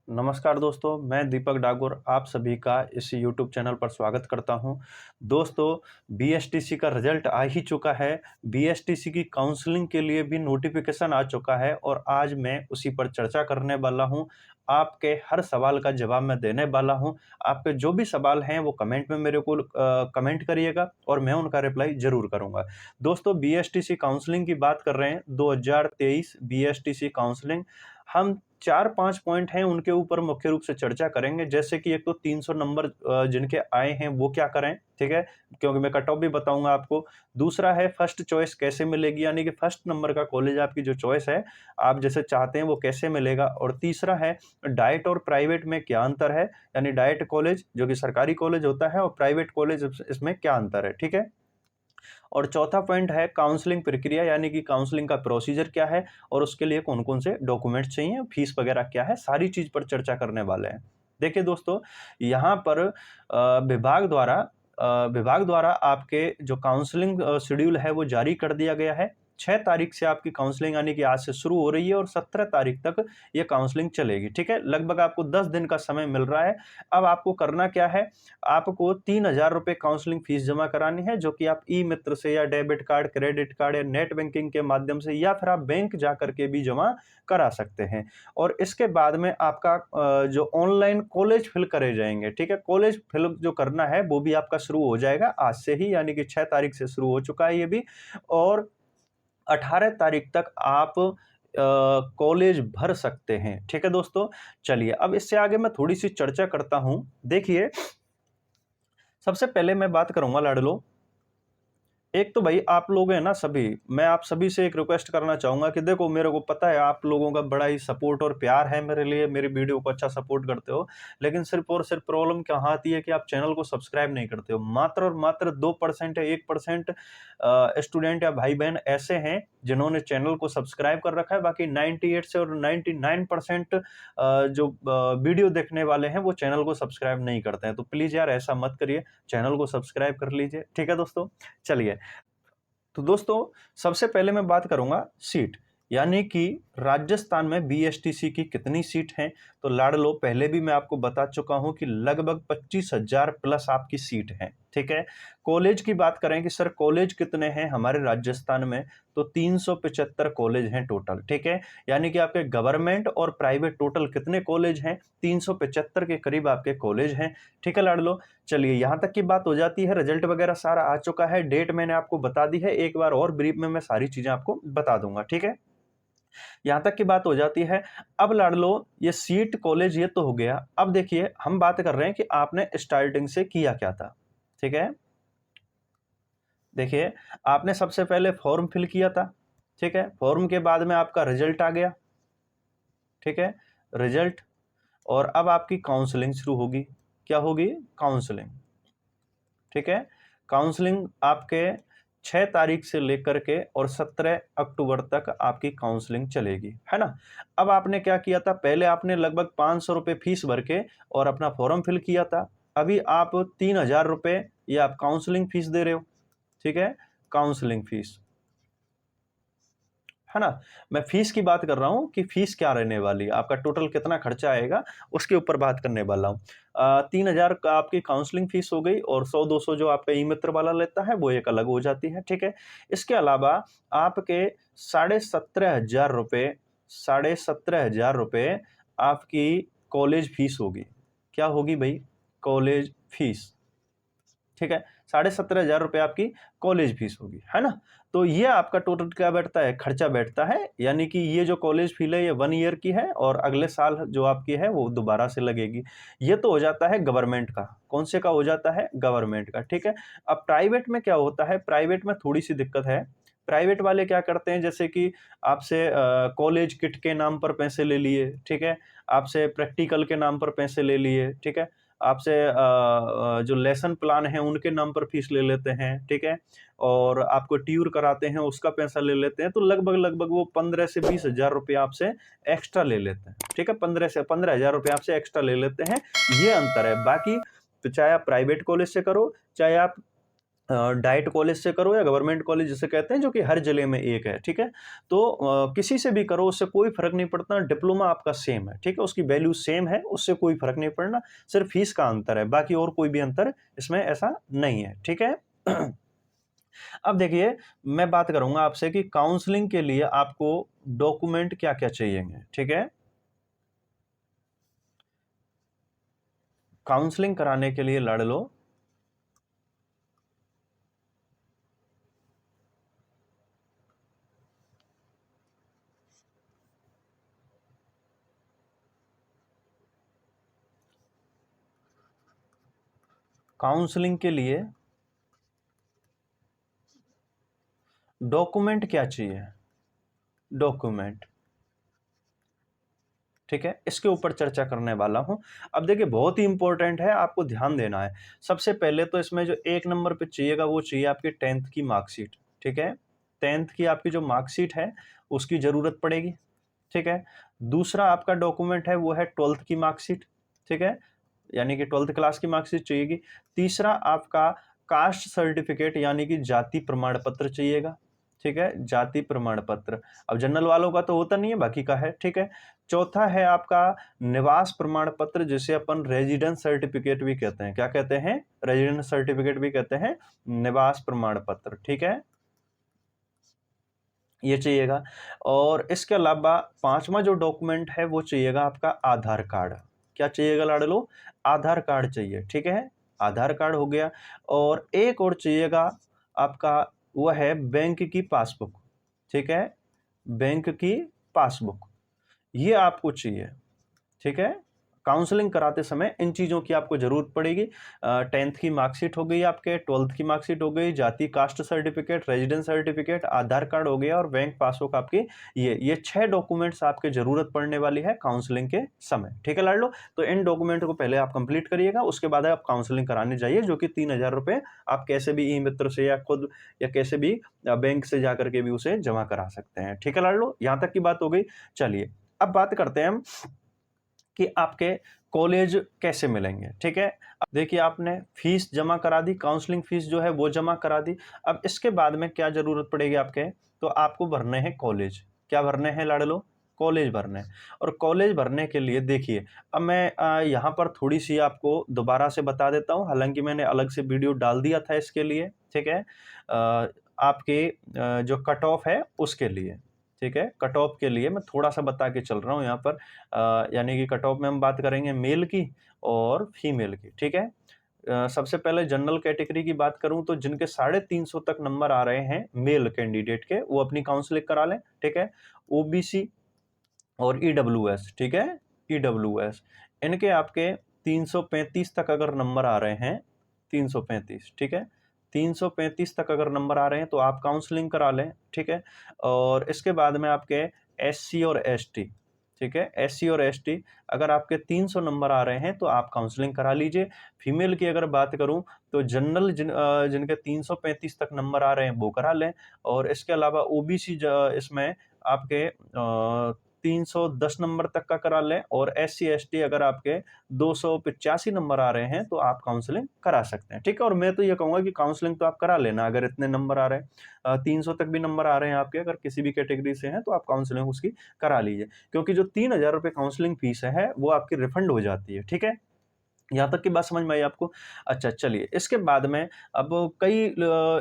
नमस्कार दोस्तों, मैं दीपक डागोर आप सभी का इस यूट्यूब चैनल पर स्वागत करता हूं। दोस्तों, बीएसटीसी का रिजल्ट आ ही चुका है। बीएसटीसी की काउंसलिंग के लिए भी नोटिफिकेशन आ चुका है और आज मैं उसी पर चर्चा करने वाला हूं। आपके हर सवाल का जवाब मैं देने वाला हूं। आपके जो भी सवाल हैं वो कमेंट में मेरे को कमेंट करिएगा और मैं उनका रिप्लाई ज़रूर करूंगा। दोस्तों, बीएसटीसी काउंसलिंग की बात कर रहे हैं, 2023 बीएसटीसी काउंसलिंग। हम 4-5 पॉइंट हैं उनके ऊपर मुख्य रूप से चर्चा करेंगे। जैसे कि एक तो 300 नंबर जिनके आए हैं वो क्या करें, ठीक है? क्योंकि मैं कट ऑफ भी बताऊँगा आपको। दूसरा है फर्स्ट चॉइस कैसे मिलेगी, यानी कि फर्स्ट नंबर का कॉलेज आपकी जो चॉइस है, आप जैसे चाहते हैं वो कैसे मिलेगा। और तीसरा है डाइट और प्राइवेट में क्या अंतर है, यानी डाइट कॉलेज जो कि सरकारी कॉलेज होता है और प्राइवेट कॉलेज इसमें क्या अंतर है, ठीक है? और चौथा पॉइंट है काउंसलिंग प्रक्रिया, यानी कि काउंसलिंग का प्रोसीजर क्या है और उसके लिए कौन-कौन से डॉक्यूमेंट्स चाहिए, फीस वगैरह क्या है, सारी चीज़ पर चर्चा करने वाले हैं। देखिए दोस्तों, यहाँ पर विभाग द्वारा आपके जो काउंसलिंग शेड्यूल है वो जारी कर दिया गया है। 6 तारीख से आपकी काउंसलिंग यानी कि आज से शुरू हो रही है और 17 तारीख तक ये काउंसलिंग चलेगी, ठीक है? लगभग आपको 10 दिन का समय मिल रहा है। अब आपको करना क्या है, आपको 3,000 रुपए काउंसलिंग फीस जमा करानी है, जो कि आप ई मित्र से या डेबिट कार्ड, क्रेडिट कार्ड या नेट बैंकिंग के माध्यम से या फिर आप बैंक जा करके भी जमा करा सकते हैं। और इसके बाद में आपका जो ऑनलाइन कॉलेज फिल करे जाएंगे, ठीक है? कॉलेज फिल जो करना है वो भी आपका शुरू हो जाएगा आज से ही, यानी कि 6 तारीख से शुरू हो चुका है ये भी। और 18 तारीख तक आप कॉलेज भर सकते हैं, ठीक है दोस्तों? चलिए, अब इससे आगे मैं थोड़ी सी चर्चा करता हूं। देखिए, सबसे पहले मैं बात करूंगा लाडलो। एक तो भाई आप लोग हैं ना सभी, मैं आप सभी से एक रिक्वेस्ट करना चाहूंगा कि देखो, मेरे को पता है आप लोगों का बड़ा ही सपोर्ट और प्यार है मेरे लिए, मेरी वीडियो को अच्छा सपोर्ट करते हो, लेकिन सिर्फ और सिर्फ प्रॉब्लम कहाँ आती है कि आप चैनल को सब्सक्राइब नहीं करते हो। मात्र और मात्र 2% या 1% स्टूडेंट या भाई बहन ऐसे हैं जिन्होंने चैनल को सब्सक्राइब कर रखा है। बाकी 98 से और 99% जो वीडियो देखने वाले हैं वो चैनल को सब्सक्राइब नहीं करते हैं। तो प्लीज यार ऐसा मत करिए, चैनल को सब्सक्राइब कर लीजिए, ठीक है दोस्तों? चलिए, तो दोस्तों, सबसे पहले मैं बात करूंगा सीट, यानी कि राजस्थान में बीएसटीसी की कितनी सीट हैं। तो लाडलो, पहले भी मैं आपको बता चुका हूं कि लगभग 25,000 प्लस आपकी सीट है, ठीक है? कॉलेज की बात करें कि सर कॉलेज कितने हैं हमारे राजस्थान में, तो 375 कॉलेज हैं टोटल, ठीक है? यानी कि आपके गवर्नमेंट और प्राइवेट टोटल कितने कॉलेज हैं? 375 के करीब आपके कॉलेज हैं, ठीक है लाडलो? चलिए, यहां तक की बात हो जाती है। रिजल्ट वगैरह सारा आ चुका है, डेट मैंने आपको बता दी है। एक बार और ब्रीफ में मैं सारी चीजें आपको बता दूंगा, ठीक है? यहां तक की बात हो जाती है। अब लाडलो, ये सीट कॉलेज ये तो हो गया। अब देखिए, हम बात कर रहे हैं कि आपने स्टार्टिंग से किया क्या था, ठीक है? देखिए, आपने सबसे पहले फॉर्म फिल किया था, ठीक है? फॉर्म के बाद में आपका रिजल्ट आ गया, ठीक है? रिजल्ट, और अब आपकी काउंसलिंग शुरू होगी। क्या होगी? काउंसलिंग, ठीक है? काउंसलिंग आपके 6 तारीख से लेकर के और 17 अक्टूबर तक आपकी काउंसलिंग चलेगी, है ना? अब आपने क्या किया था, पहले आपने लगभग 500 रुपये फीस भर के और अपना फॉर्म फिल किया था। अभी आप 3,000 रुपये ये आप काउंसलिंग फीस दे रहे हो, ठीक है? काउंसलिंग फीस, है ना? मैं फीस की बात कर रहा हूं कि फीस क्या रहने वाली है, आपका टोटल कितना खर्चा आएगा उसके ऊपर बात करने वाला हूं। 3,000 का आपकी काउंसलिंग फीस हो गई और 100-200 जो आपका ई मित्र वाला लेता है वो एक अलग हो जाती है, ठीक है? इसके अलावा आपके 17,500 रुपये आपकी कॉलेज फीस होगी। क्या होगी भाई? कॉलेज फीस, ठीक है? 17,500 आपकी कॉलेज फीस होगी, है ना? तो ये आपका टोटल क्या बैठता है, खर्चा बैठता है। यानी कि ये जो कॉलेज फी है ये 1 ईयर की है और अगले साल जो आपकी है वो दोबारा से लगेगी। ये तो हो जाता है गवर्नमेंट का। कौन से का हो जाता है? गवर्नमेंट का, ठीक है? अब प्राइवेट में क्या होता है, प्राइवेट में थोड़ी सी दिक्कत है। प्राइवेट वाले क्या करते हैं, जैसे कि आपसे कॉलेज किट के नाम पर पैसे ले लिए, ठीक है? आपसे प्रैक्टिकल के नाम पर पैसे ले लिए, ठीक है? आपसे जो लेसन प्लान है उनके नाम पर फीस ले लेते हैं, ठीक है? और आपको ट्यूर कराते हैं उसका पैसा ले लेते हैं। तो लगभग लगभग वो 15 से 20,000 रुपये आपसे एक्स्ट्रा ले लेते हैं, ठीक है? 15 से 15,000 रुपये आपसे एक्स्ट्रा ले लेते हैं। ये अंतर है। बाकी तो चाहे आप प्राइवेट कॉलेज से करो, चाहे आप डाइट कॉलेज से करो या गवर्नमेंट कॉलेज जिसे कहते हैं, जो कि हर जिले में एक है, ठीक है। तो किसी से भी करो, उससे कोई फर्क नहीं पड़ता, डिप्लोमा आपका सेम है, ठीक है, उसकी वैल्यू सेम है, उससे कोई फर्क नहीं पड़ना, सिर्फ फीस का अंतर है, बाकी और कोई भी अंतर इसमें ऐसा नहीं है, ठीक है। अब देखिए, मैं बात करूंगा आपसे कि काउंसलिंग के लिए आपको डॉक्यूमेंट क्या क्या चाहिए, ठीक है। काउंसलिंग कराने के लिए लड़ लो, काउंसलिंग के लिए डॉक्यूमेंट क्या चाहिए, डॉक्यूमेंट, ठीक है, इसके ऊपर चर्चा करने वाला हूं। अब देखिए, बहुत ही इंपॉर्टेंट है, आपको ध्यान देना है। सबसे पहले तो इसमें जो 1 नंबर पे चाहिएगा वो चाहिए आपकी 10th की मार्कशीट, ठीक है। 10th की आपकी जो मार्कशीट है उसकी जरूरत पड़ेगी, ठीक है। दूसरा आपका डॉक्यूमेंट है वो है 12th की मार्कशीट, ठीक है, यानी कि 12th क्लास की मार्कशीट चाहिएगी। तीसरा आपका कास्ट सर्टिफिकेट यानी कि जाति प्रमाण पत्र चाहिएगा, ठीक है, जाति प्रमाण पत्र। अब जनरल वालों का तो होता नहीं है, बाकी का है, ठीक है। चौथा है आपका निवास प्रमाण पत्र, जिसे अपन रेजिडेंस सर्टिफिकेट भी कहते हैं। क्या कहते हैं? रेजिडेंस सर्टिफिकेट भी कहते हैं, निवास प्रमाण पत्र, ठीक है, ये चाहिएगा। और इसके अलावा पांचवा जो डॉक्यूमेंट है वो चाहिएगा आपका आधार कार्ड। क्या चाहिएगा लाडलो? आधार कार्ड चाहिए, ठीक है, आधार कार्ड हो गया। और एक और चाहिएगा आपका, वह है बैंक की पासबुक, ठीक है, बैंक की पासबुक, ये आपको चाहिए, ठीक है। काउंसलिंग कराते समय इन चीज़ों की आपको जरूरत पड़ेगी। 10th की मार्कशीट हो गई आपके, 12th की मार्कशीट हो गई, जाति कास्ट सर्टिफिकेट, रेजिडेंस सर्टिफिकेट, आधार कार्ड हो गया और बैंक पासबुक आपकी। ये 6 डॉक्यूमेंट्स आपके जरूरत पड़ने वाली है काउंसलिंग के समय, ठीक है लाडलो। तो इन डॉक्यूमेंट को पहले आप कंप्लीट करिएगा, उसके बाद आप काउंसलिंग कराने जाइए, जो कि 3000 रुपये आप कैसे भी ई मित्र से या खुद या कैसे भी बैंक से जाकर के भी उसे जमा करा सकते हैं, ठीक है लाडलो। यहाँ तक की बात हो गई। चलिए अब बात करते हैं हम कि आपके कॉलेज कैसे मिलेंगे, ठीक है। अब देखिए, आपने फीस जमा करा दी, काउंसलिंग फीस जो है वो जमा करा दी। अब इसके बाद में क्या जरूरत पड़ेगी आपके? तो आपको भरने हैं कॉलेज। क्या भरने हैं लाडलो? कॉलेज भरने हैं। और कॉलेज भरने के लिए देखिए, अब मैं यहाँ पर थोड़ी सी आपको दोबारा से बता देता हूँ, हालांकि मैंने अलग से वीडियो डाल दिया था इसके लिए, ठीक है, आपके जो कट ऑफ है उसके लिए, ठीक है, कट ऑफ के लिए मैं थोड़ा सा बता के चल रहा हूँ यहाँ पर। यानी कि कट ऑफ में हम बात करेंगे मेल की और फीमेल की, ठीक है। सबसे पहले जनरल कैटेगरी की बात करूं तो जिनके 350 तक नंबर आ रहे हैं मेल कैंडिडेट के, वो अपनी काउंसलिंग करा लें, ठीक है। ओबीसी और ईडब्ल्यूएस, ठीक है, ईडब्ल्यूएस, इनके आपके 335 तक अगर नंबर आ रहे हैं, 335, ठीक है, 335 तक अगर नंबर आ रहे हैं तो आप काउंसलिंग करा लें, ठीक है। और इसके बाद में आपके एससी और एसटी, ठीक है, एससी और एसटी अगर आपके 300 नंबर आ रहे हैं तो आप काउंसलिंग करा लीजिए। फीमेल की अगर बात करूं तो जनरल जिनके 335 तक नंबर आ रहे हैं वो करा लें। और इसके अलावा ओबीसी इसमें आपके 310 नंबर तक का करा लें। और एससी एसटी अगर आपके 285 नंबर आ रहे हैं तो आप काउंसलिंग करा सकते हैं, ठीक है। और मैं तो ये कहूंगा कि काउंसलिंग तो आप करा लेना अगर इतने नंबर आ रहे हैं, 300 तक भी नंबर आ रहे हैं आपके, अगर किसी भी कैटेगरी से हैं तो आप काउंसलिंग उसकी करा लीजिए, क्योंकि जो 3000 रुपये काउंसलिंग फीस है वो आपकी रिफंड हो जाती है, ठीक है। यहाँ तक की बात समझ में आई आपको? अच्छा, चलिए इसके बाद में अब कई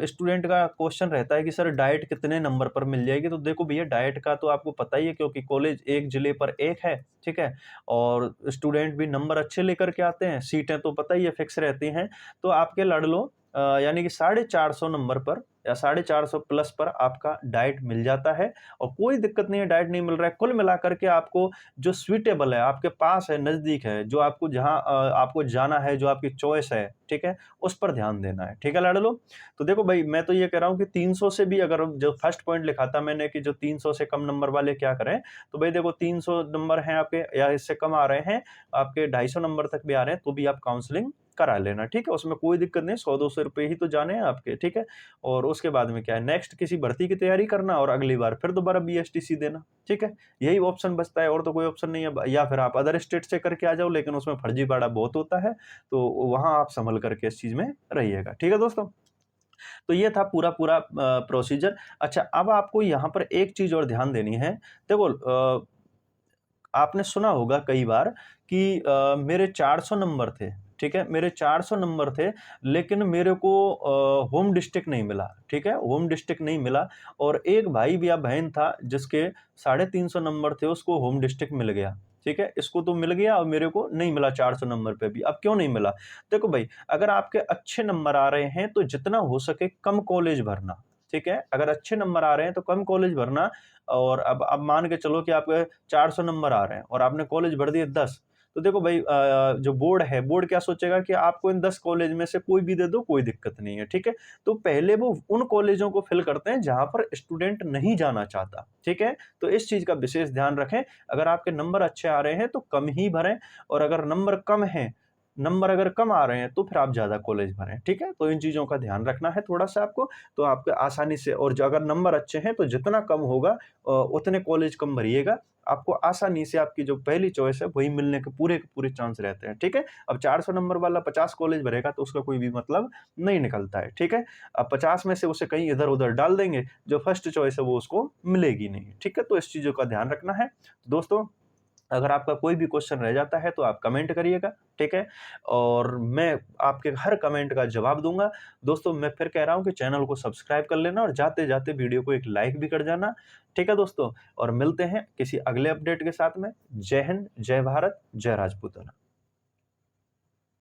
स्टूडेंट का क्वेश्चन रहता है कि सर डाइट कितने नंबर पर मिल जाएगी? तो देखो भैया, डाइट का तो आपको पता ही है, क्योंकि कॉलेज एक जिले पर एक है, ठीक है। और स्टूडेंट भी नंबर अच्छे लेकर के आते हैं, सीटें तो पता ही है फिक्स रहती हैं। तो आपके लड़ लो यानी कि 450 नंबर पर या 450 प्लस पर आपका डाइट मिल जाता है। और कोई दिक्कत नहीं है, डाइट नहीं मिल रहा है, कुल मिलाकर के आपको जो स्वीटेबल है, आपके पास है, नजदीक है, जो आपको जहां आपको जाना है, जो आपकी चॉइस है, ठीक है, उस पर ध्यान देना है, ठीक है लाडलो। तो देखो भाई, मैं तो ये कह रहा हूँ कि 300 से भी, अगर जो फर्स्ट पॉइंट लिखा था मैंने कि जो 300 से कम नंबर वाले क्या करें, तो भाई देखो 300 नंबर हैं आपके या इससे कम आ रहे हैं, आपके 250 नंबर तक भी आ रहे हैं, तो भी आप काउंसलिंग करा लेना, ठीक है, उसमें कोई दिक्कत नहीं, 100-200 रुपए ही तो जाने हैं आपके, ठीक है। और उसके बाद में क्या है, नेक्स्ट किसी भर्ती की तैयारी करना और अगली बार फिर दोबारा बीएसटीसी देना, ठीक है। यही ऑप्शन बचता है, और तो कोई ऑप्शन नहीं है। या फिर आप अदर स्टेट से करके आ जाओ, लेकिन उसमें फर्जीवाड़ा बहुत होता है, तो वहां आप संभल करके इस चीज में रहिएगा, ठीक है दोस्तों। तो ये था पूरा पूरा प्रोसीजर। अच्छा, अब आपको यहाँ पर एक चीज़ और ध्यान देनी है। देखो आपने सुना होगा कई बार कि मेरे 400 नंबर थे, ठीक है? मेरे 400 नंबर थे, लेकिन मेरे को होम डिस्ट्रिक्ट नहीं मिला, ठीक है? होम डिस्ट्रिक्ट नहीं मिला और एक भाई या बहन था जिसके 350 नंबर थे, उसको होम डिस्ट्रिक्ट मिल गया, ठीक है? इसको तो मिल गया और मेरे को नहीं मिला 400 नंबर पे भी। अब क्यों नहीं मिला? देखो भाई, अगर आपके अच्छे नंबर आ रहे हैं, तो जितना हो सके कम कॉलेज भरना, ठीक है? अगर अच्छे नंबर आ रहे हैं, तो कम कॉलेज भरना और अब मान के चलो कि आपके 400 नंबर आ रहे हैं और आपने कॉलेज भर दिए 10, तो देखो भाई जो बोर्ड है, बोर्ड क्या सोचेगा कि आपको इन 10 कॉलेज में से कोई भी दे दो, कोई दिक्कत नहीं है, ठीक है? तो पहले वो उन कॉलेजों को फिल करते हैं जहाँ पर स्टूडेंट नहीं जाना चाहता, ठीक है? तो इस चीज़ का विशेष ध्यान रखें। अगर आपके नंबर अच्छे आ रहे हैं तो कम ही भरें और अगर नंबर अगर कम आ रहे हैं तो फिर आप ज़्यादा कॉलेज भरें, ठीक है? तो इन चीज़ों का ध्यान रखना है थोड़ा-सा आपको, तो आपके आसानी से और जो अगर नंबर अच्छे हैं तो जितना कम होगा उतने कॉलेज कम भरिएगा, आपको आसानी से आपकी जो पहली चॉइस है वही मिलने के पूरे चांस रहते हैं, ठीक है? अब 400 नंबर वाला 50 कॉलेज भरेगा तो उसका कोई भी मतलब नहीं निकलता है, ठीक है? अब 50 में से उसे कहीं इधर-उधर डाल देंगे, जो फर्स्ट चॉइस है वो उसको मिलेगी नहीं, ठीक है? तो इस चीज़ों का ध्यान रखना है। दोस्तों, अगर आपका कोई भी क्वेश्चन रह जाता है तो आप कमेंट करिएगा, ठीक है? और मैं आपके हर कमेंट का जवाब दूँगा। दोस्तों, मैं फिर कह रहा हूँ कि चैनल को सब्सक्राइब कर लेना और जाते-जाते वीडियो को एक लाइक भी कर जाना, ठीक है दोस्तों? और मिलते हैं किसी अगले अपडेट के साथ में। जय हिंद, जय भारत, जय राजपूताना।